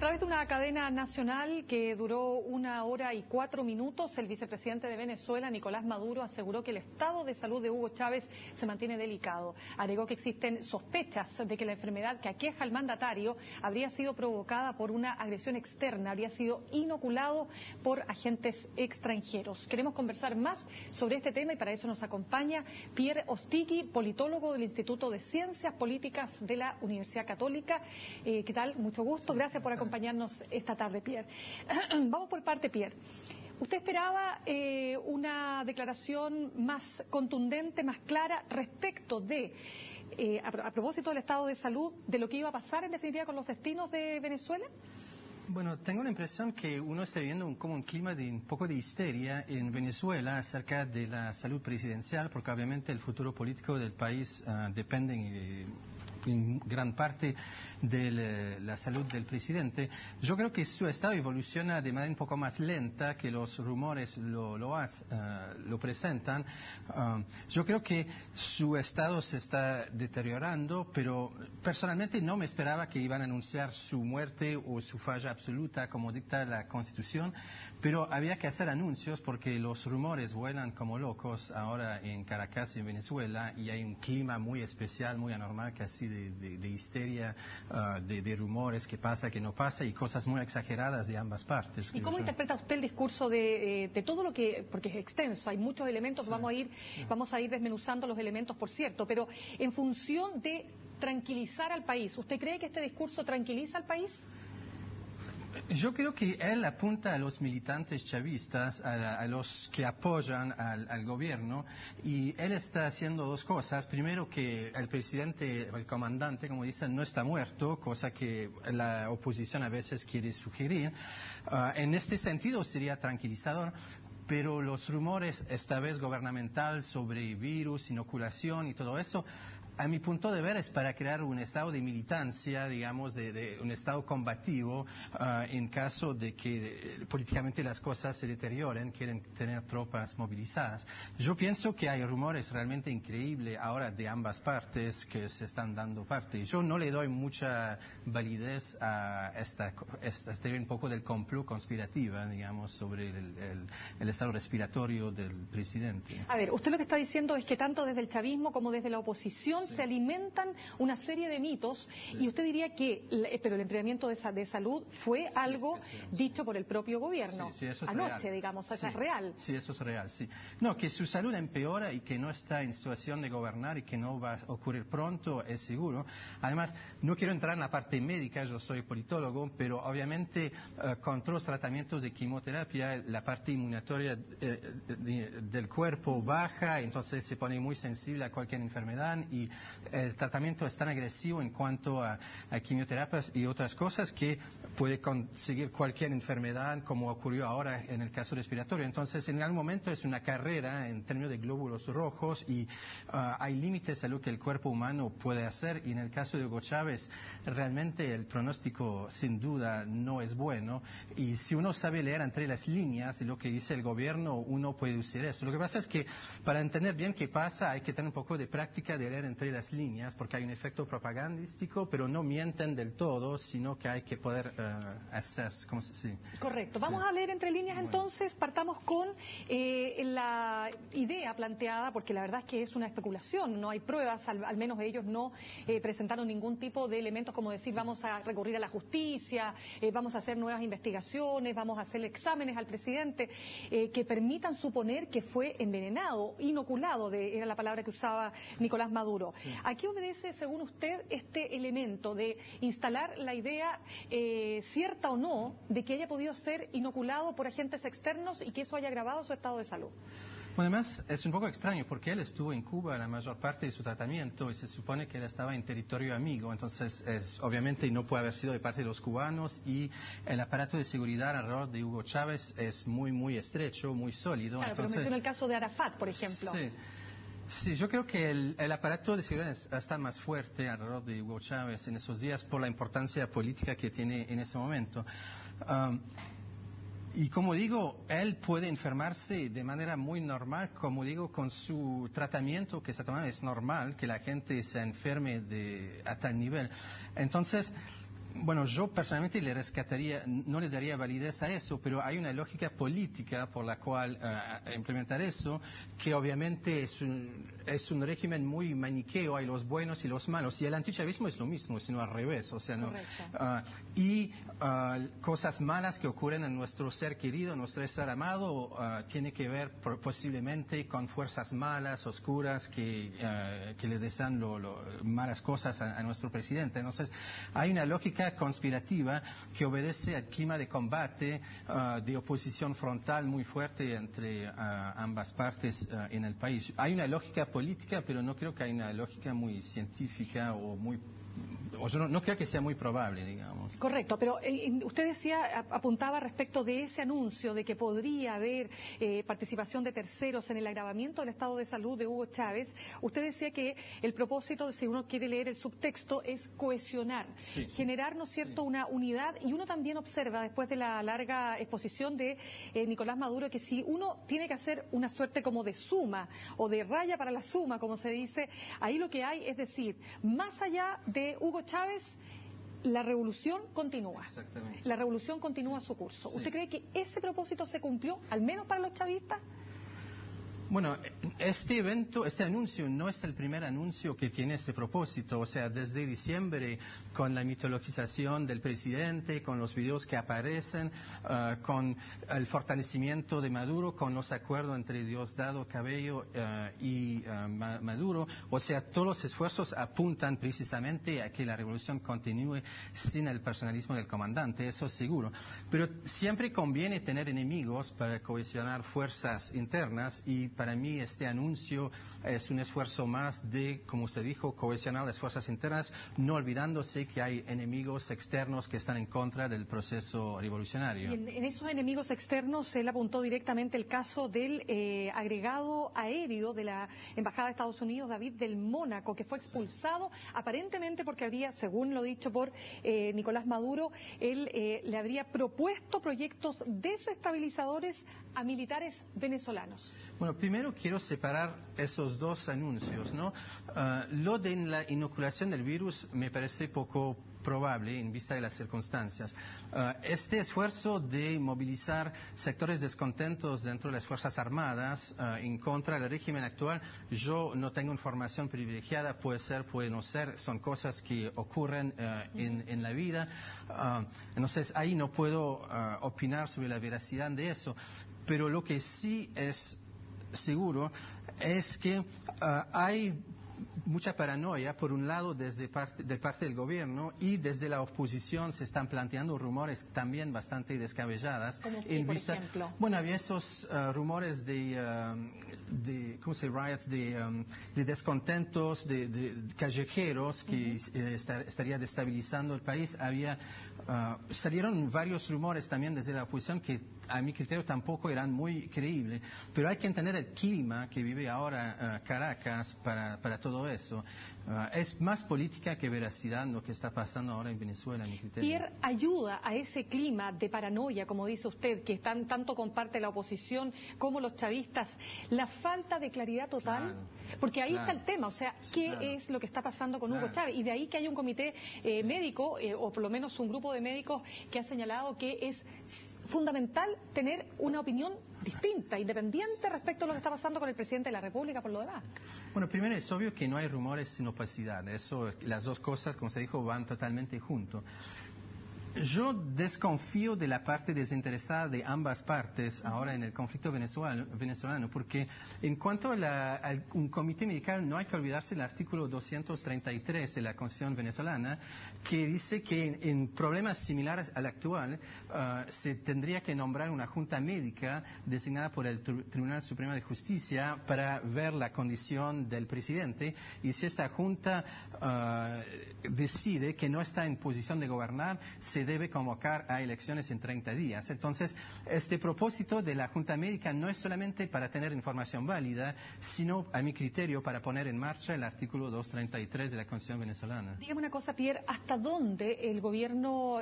través de una cadena nacional que duró 1 hora y 4 minutos, el vicepresidente de Venezuela, Nicolás Maduro, aseguró que el estado de salud de Hugo Chávez se mantiene delicado. Agregó que existen sospechas de que la enfermedad que aqueja al mandatario habría sido provocada por una agresión externa, habría sido inoculado por agentes extranjeros. Queremos conversar más sobre este tema y para eso nos acompaña Pierre Ostigui, politólogo del Instituto de Ciencias Políticas de la Universidad Católica. ¿Qué tal? Mucho gusto. Gracias por acompañarnos esta tarde, Pierre. Vamos por parte, Pierre. ¿Usted esperaba una declaración más contundente, más clara respecto de, a propósito del estado de salud, de lo que iba a pasar en definitiva con los destinos de Venezuela? Bueno, tengo la impresión que uno está viviendo como un clima de un poco de histeria en Venezuela acerca de la salud presidencial, porque obviamente el futuro político del país depende en gran parte de la salud del presidente. Yo creo que su estado evoluciona de manera un poco más lenta que los rumores lo presentan. Yo creo que su estado se está deteriorando, pero personalmente no me esperaba que iban a anunciar su muerte o su falla absoluta como dicta la Constitución, pero había que hacer anuncios porque los rumores vuelan como locos ahora en Caracas, en Venezuela, y hay un clima muy especial, muy anormal, casi de histeria, de rumores que pasa, que no pasa, y cosas muy exageradas de ambas partes. ¿Y cómo interpreta usted el discurso de todo lo que, porque es extenso, hay muchos elementos, sí, vamos a ir desmenuzando los elementos, por cierto, pero en función de tranquilizar al país, ¿usted cree que este discurso tranquiliza al país? Yo creo que él apunta a los militantes chavistas, a los que apoyan al gobierno, y él está haciendo dos cosas. Primero, que el presidente, el comandante, como dicen, no está muerto, cosa que la oposición a veces quiere sugerir. En este sentido sería tranquilizador. Pero los rumores, esta vez gubernamental, sobre virus, inoculación y todo eso, a mi punto de ver es para crear un estado de militancia, digamos, de un estado combativo, en caso de que políticamente las cosas se deterioren, quieren tener tropas movilizadas. Yo pienso que hay rumores realmente increíbles ahora de ambas partes que se están dando parte. Yo no le doy mucha validez a esta teoría un poco del complot conspirativa, digamos, sobre el estado respiratorio del presidente. A ver, usted lo que está diciendo es que tanto desde el chavismo como desde la oposición, sí, se alimentan una serie de mitos, sí, y usted diría que, pero el enfriamiento de salud fue algo dicho por el propio gobierno. Sí, eso es anoche, real. Digamos, sí, eso es real. Sí, eso es real, sí. No, que su salud empeora y que no está en situación de gobernar y que no va a ocurrir pronto, es seguro. Además, no quiero entrar en la parte médica, yo soy politólogo, pero obviamente con todos los tratamientos de quimioterapia, la parte inmunitaria del cuerpo baja, entonces se pone muy sensible a cualquier enfermedad, y el tratamiento es tan agresivo en cuanto a quimioterapias y otras cosas que puede conseguir cualquier enfermedad, como ocurrió ahora en el caso respiratorio. Entonces, en algún momento es una carrera en términos de glóbulos rojos, y hay límites a lo que el cuerpo humano puede hacer, y en el caso de Hugo Chávez realmente el pronóstico sin duda no es bueno, y si uno sabe leer entre las líneas lo que dice el gobierno, uno puede decir eso. Lo que pasa es que para entender bien qué pasa hay que tener un poco de práctica de leer entre las líneas, porque hay un efecto propagandístico, pero no mienten del todo, sino que hay que poder hacer, ¿cómo se dice? Correcto. Vamos a leer entre líneas, bueno. Entonces, partamos con la idea planteada, porque la verdad es que es una especulación, no hay pruebas, al menos ellos no presentaron ningún tipo de elementos como decir vamos a recurrir a la justicia, vamos a hacer nuevas investigaciones, vamos a hacer exámenes al presidente que permitan suponer que fue envenenado, inoculado, era la palabra que usaba Nicolás Maduro. Sí. ¿A qué obedece, según usted, este elemento de instalar la idea, cierta o no, de que haya podido ser inoculado por agentes externos y que eso haya agravado su estado de salud? Bueno, además es un poco extraño porque él estuvo en Cuba la mayor parte de su tratamiento y se supone que él estaba en territorio amigo, entonces obviamente no puede haber sido de parte de los cubanos, y el aparato de seguridad alrededor de Hugo Chávez es muy, muy estrecho, muy sólido. Claro, entonces, pero menciona el caso de Arafat, por ejemplo. Sí. Sí, yo creo que el aparato de seguridad está más fuerte alrededor de Hugo Chávez en esos días por la importancia política que tiene en ese momento. Y como digo, él puede enfermarse de manera muy normal, como digo, con su tratamiento que está tomando. Es normal que la gente se enferme a tal nivel. Entonces, Bueno, yo personalmente no le daría validez a eso, pero hay una lógica política por la cual implementar eso, que obviamente es un régimen muy maniqueo, hay los buenos y los malos, y el antichavismo es lo mismo, sino al revés, o sea, ¿no? Cosas malas que ocurren en nuestro ser querido, nuestro ser amado, tiene que ver posiblemente con fuerzas malas, oscuras, que le desean malas cosas a nuestro presidente. Entonces, hay una lógica conspirativa que obedece al clima de combate, de oposición frontal muy fuerte entre ambas partes en el país. Hay una lógica política, pero no creo que haya una lógica muy científica o yo no creo que sea muy probable, digamos. Correcto, pero usted apuntaba respecto de ese anuncio de que podría haber participación de terceros en el agravamiento del estado de salud de Hugo Chávez. Usted decía que el propósito, si uno quiere leer el subtexto, es cohesionar, generar, ¿no es cierto?, una unidad. Y uno también observa, después de la larga exposición de Nicolás Maduro, que si uno tiene que hacer una suerte como de suma o de raya para la suma, como se dice, ahí lo que hay es decir, más allá de Hugo Chávez, la revolución continúa. Exactamente. La revolución continúa su curso. Sí. ¿Usted cree que ese propósito se cumplió, al menos para los chavistas? Bueno, este anuncio no es el primer anuncio que tiene este propósito. O sea, desde diciembre, con la mitologización del presidente, con los videos que aparecen, con el fortalecimiento de Maduro, con los acuerdos entre Diosdado Cabello y Maduro. O sea, todos los esfuerzos apuntan precisamente a que la revolución continúe sin el personalismo del comandante, eso es seguro. Pero siempre conviene tener enemigos para cohesionar fuerzas internas, y para mí este anuncio es un esfuerzo más de, como usted dijo, cohesionar las fuerzas internas, no olvidándose que hay enemigos externos que están en contra del proceso revolucionario. Y en esos enemigos externos, él apuntó directamente el caso del agregado aéreo de la Embajada de Estados Unidos, David del Mónaco, que fue expulsado aparentemente porque había, según lo dicho por Nicolás Maduro, él le habría propuesto proyectos desestabilizadores a militares venezolanos. Bueno, primero quiero separar esos dos anuncios, ¿no? Lo de la inoculación del virus me parece poco probable en vista de las circunstancias. Este esfuerzo de movilizar sectores descontentos dentro de las Fuerzas Armadas en contra del régimen actual, yo no tengo información privilegiada, puede ser, puede no ser, son cosas que ocurren en la vida. Entonces, ahí no puedo opinar sobre la veracidad de eso, pero lo que sí es seguro es que hay mucha paranoia, por un lado, de parte del gobierno, y desde la oposición se están planteando rumores también bastante descabelladas. ¿Cómo qué, por ejemplo? Bueno, había esos rumores ¿cómo se llama? Riots, de descontentos, de callejeros que estaría destabilizando el país. Salieron varios rumores también desde la oposición que a mi criterio tampoco eran muy creíbles, pero hay que entender el clima que vive ahora Caracas para todo eso. Es más política que veracidad lo que está pasando ahora en Venezuela, a mi criterio. Pierre, ayuda a ese clima de paranoia, como dice usted, que tanto comparte la oposición como los chavistas, la falta de claridad total, claro, porque ahí está el tema, o sea, ¿qué es lo que está pasando con Hugo Chávez? Y de ahí que hay un comité médico, o por lo menos un grupo de médicos que ha señalado que es fundamental tener una opinión distinta, independiente respecto a lo que está pasando con el presidente de la República por lo demás. Bueno, primero es obvio que no hay rumores sin opacidad. Las dos cosas, como se dijo, van totalmente juntos. Yo desconfío de la parte desinteresada de ambas partes ahora en el conflicto venezolano, porque en cuanto a un comité medical, no hay que olvidarse del artículo 233 de la Constitución venezolana, que dice que en problemas similares al actual se tendría que nombrar una junta médica designada por el Tribunal Supremo de Justicia para ver la condición del presidente, y si esta junta decide que no está en posición de gobernar, se se debe convocar a elecciones en 30 días. Entonces, este propósito de la Junta Médica no es solamente para tener información válida, sino, a mi criterio, para poner en marcha el artículo 233 de la Constitución venezolana. Dígame una cosa, Pierre, ¿hasta dónde el gobierno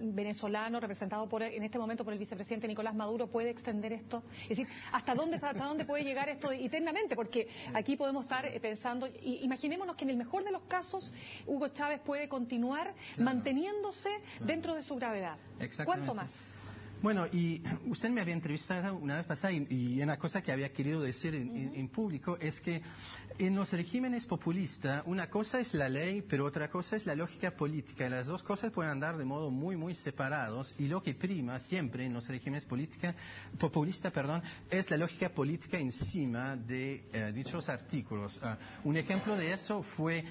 venezolano, representado en este momento por el vicepresidente Nicolás Maduro, puede extender esto? Es decir, ¿hasta dónde puede llegar esto eternamente? Porque aquí podemos estar pensando, imaginémonos que en el mejor de los casos Hugo Chávez puede continuar manteniéndose dentro de su gravedad. ¿Cuánto más? Bueno, y usted me había entrevistado una vez pasada y una cosa que había querido decir en público es que en los regímenes populistas una cosa es la ley, pero otra cosa es la lógica política. Y las dos cosas pueden andar de modo muy, muy separados. Y lo que prima siempre en los regímenes populistas, es la lógica política encima de dichos artículos. Un ejemplo de eso fue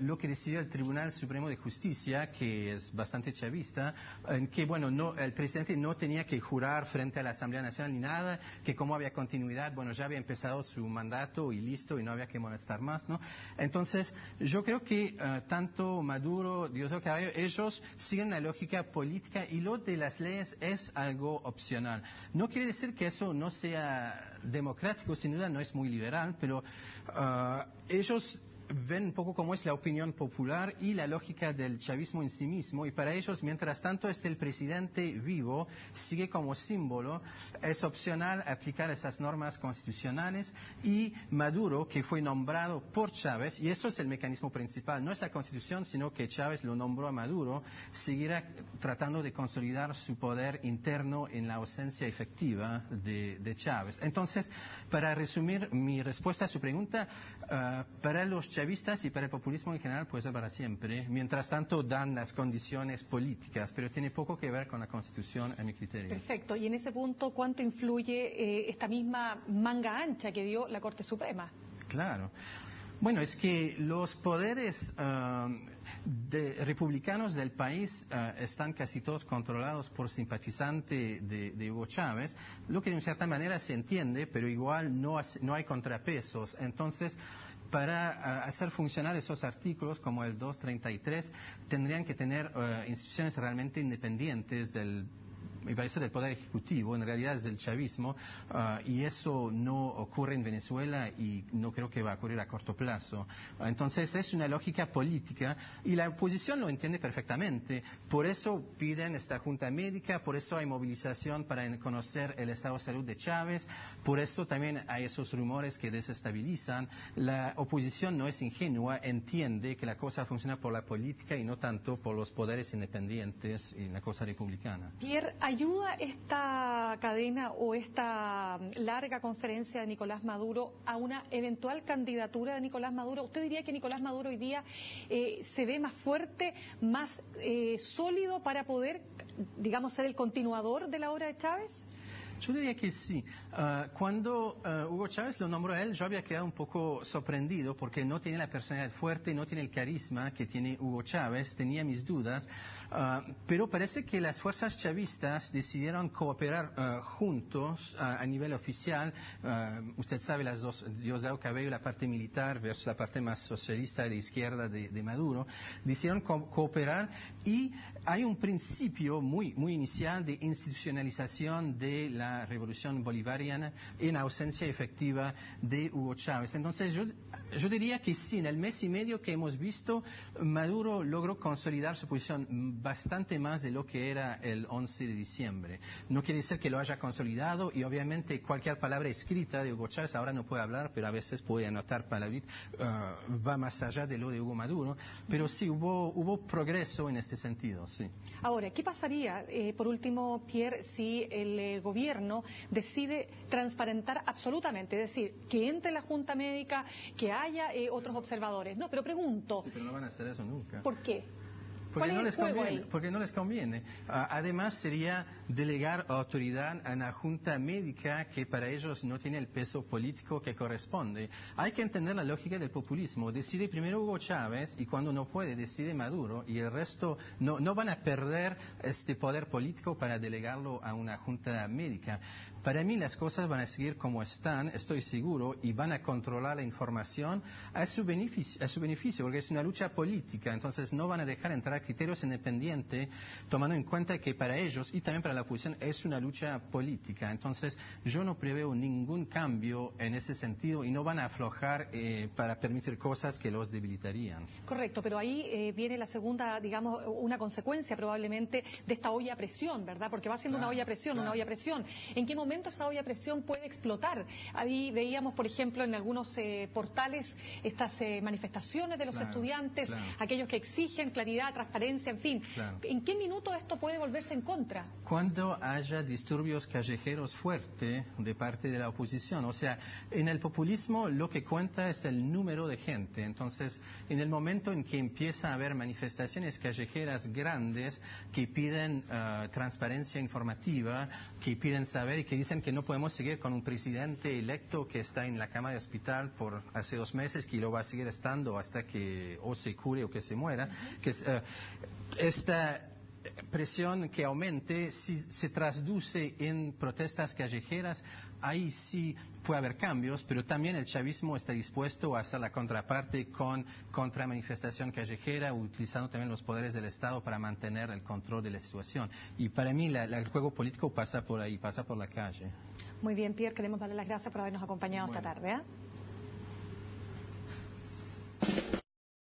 lo que decidió el Tribunal Supremo de Justicia, que es bastante chavista, en que, bueno, el presidente no tenía que jurar frente a la Asamblea Nacional ni nada, que como había continuidad, bueno, ya había empezado su mandato y listo, y no había que molestar más, ¿no? Entonces, yo creo que tanto Maduro, Diosdado Cabello, ellos siguen la lógica política y lo de las leyes es algo opcional. No quiere decir que eso no sea democrático, sin duda no es muy liberal, pero ellos ven un poco cómo es la opinión popular y la lógica del chavismo en sí mismo, y para ellos, mientras tanto esté el presidente vivo, sigue como símbolo, es opcional aplicar esas normas constitucionales, y Maduro, que fue nombrado por Chávez, y eso es el mecanismo principal, no es la Constitución, sino que Chávez lo nombró a Maduro, seguirá tratando de consolidar su poder interno en la ausencia efectiva de Chávez. Entonces, para resumir mi respuesta a su pregunta, para los chavistas y para el populismo en general puede ser para siempre. Mientras tanto dan las condiciones políticas, pero tiene poco que ver con la Constitución a mi criterio. Perfecto. Y en ese punto, ¿cuánto influye esta misma manga ancha que dio la Corte Suprema? Claro. Bueno, es que los poderes republicanos del país están casi todos controlados por simpatizantes de Hugo Chávez, lo que de cierta manera se entiende, pero igual no hay contrapesos. Entonces, para hacer funcionar esos artículos como el 233, tendrían que tener instituciones realmente independientes me parece del Poder Ejecutivo, en realidad es del chavismo, y eso no ocurre en Venezuela y no creo que va a ocurrir a corto plazo. Entonces es una lógica política y la oposición lo entiende perfectamente. Por eso piden esta Junta Médica, por eso hay movilización para conocer el estado de salud de Chávez, por eso también hay esos rumores que desestabilizan. La oposición no es ingenua, entiende que la cosa funciona por la política y no tanto por los poderes independientes y la cosa republicana. Pierre, ¿ayuda esta cadena o esta larga conferencia de Nicolás Maduro a una eventual candidatura de Nicolás Maduro? ¿Usted diría que Nicolás Maduro hoy día se ve más fuerte, más sólido para poder, digamos, ser el continuador de la obra de Chávez? Yo diría que sí. Cuando Hugo Chávez lo nombró a él, yo había quedado un poco sorprendido porque no tiene la personalidad fuerte, no tiene el carisma que tiene Hugo Chávez, tenía mis dudas, pero parece que las fuerzas chavistas decidieron cooperar juntos a nivel oficial. Usted sabe las dos, Diosdado Cabello, la parte militar versus la parte más socialista de izquierda de Maduro, decidieron cooperar y hay un principio muy inicial de institucionalización de la revolución bolivariana en ausencia efectiva de Hugo Chávez. Entonces yo diría que sí, en el mes y medio que hemos visto, Maduro logró consolidar su posición bastante más de lo que era el 11 de diciembre. No quiere decir que lo haya consolidado y obviamente cualquier palabra escrita de Hugo Chávez, ahora no puede hablar, pero a veces puede anotar palabras, va más allá de lo de Hugo Maduro, pero sí hubo progreso en este sentido, sí. Ahora, ¿qué pasaría, por último, Pierre, si el gobierno decide transparentar absolutamente, es decir, que entre la Junta Médica, que haya otros observadores? No, pero pregunto. Sí, pero no van a hacer eso nunca. ¿Por qué? Porque no les conviene. Además, sería delegar autoridad a una junta médica que para ellos no tiene el peso político que corresponde. Hay que entender la lógica del populismo. Decide primero Hugo Chávez y cuando no puede decide Maduro y el resto no van a perder este poder político para delegarlo a una junta médica. Para mí las cosas van a seguir como están, estoy seguro, y van a controlar la información a su beneficio, porque es una lucha política. Entonces no van a dejar entrar criterios independientes, tomando en cuenta que para ellos y también para la oposición es una lucha política. Entonces yo no preveo ningún cambio en ese sentido y no van a aflojar para permitir cosas que los debilitarían. Correcto, pero ahí viene la segunda, digamos, una consecuencia probablemente de esta olla a presión, ¿verdad? Porque va siendo una olla a presión, una olla a presión. ¿En qué momento esa olla a presión puede explotar? Ahí veíamos, por ejemplo, en algunos portales estas manifestaciones de los estudiantes, aquellos que exigen claridad, transparencia, en fin. ¿En qué minuto esto puede volverse en contra? Cuando haya disturbios callejeros fuertes de parte de la oposición. O sea, en el populismo lo que cuenta es el número de gente. Entonces, en el momento en que empieza a haber manifestaciones callejeras grandes que piden transparencia informativa, que piden saber y que dicen que no podemos seguir con un presidente electo que está en la cama de hospital por hace 2 meses, que lo va a seguir estando hasta que o se cure o que se muera, que esta presión que aumente, si se traduce en protestas callejeras, ahí sí puede haber cambios, pero también el chavismo está dispuesto a hacer la contraparte con contramanifestación callejera, utilizando también los poderes del Estado para mantener el control de la situación. Y para mí el juego político pasa por ahí, pasa por la calle. Muy bien, Pierre, queremos darle las gracias por habernos acompañado esta tarde.